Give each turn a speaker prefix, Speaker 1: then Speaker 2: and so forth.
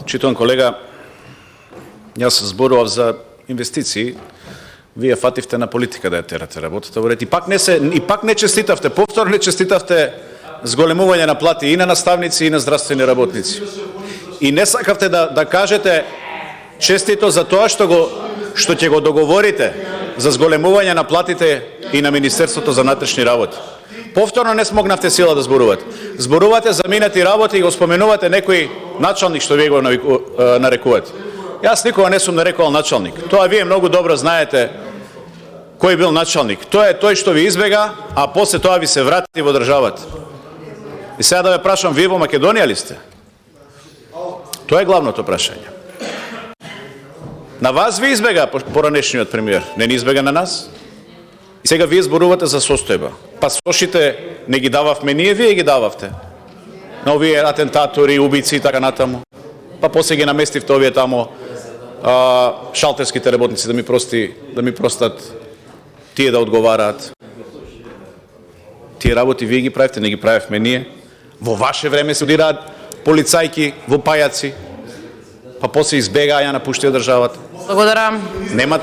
Speaker 1: Почитуван колега, јас зборував за инвестиции, вие фативте на политика да ја терате работата во ред. И пак не честитавте, повторно не честитавте зголемување на плати и на наставници и на здравствени работници. И не сакавте да кажете честито за тоа што ќе го договорите за зголемување на платите и на Министерството за внатрешни работи. Повторно не смогнавте сила да зборувате. Зборувате за минати работи и го споменувате некој началник што вие го нарекувате. Јас никога не сум нарекувал началник. Тоа вие многу добро знаете кој бил началник. Тоа е тој што ви избега, а после тоа ви се врати во државата. И сега да ве прашам, вие во Македонија ли сте? Тоа е главното прашање. На вас ви избега поранешниот премиер, не ни избега на нас. И сега вие зборувате за состојба. Пасошите не ги дававме ние, вие ги дававте. На овие атентатори, убици и така натаму. Па после ги наместивте овие тамо шалтерските работници да ми простат тие да одговараат. Тие работи вие ги правите, не ги правевме ние. Во ваше време се одираат полицајки во пајаци, па после избегаа ја напуштија државата.
Speaker 2: Благодарам.
Speaker 1: Немате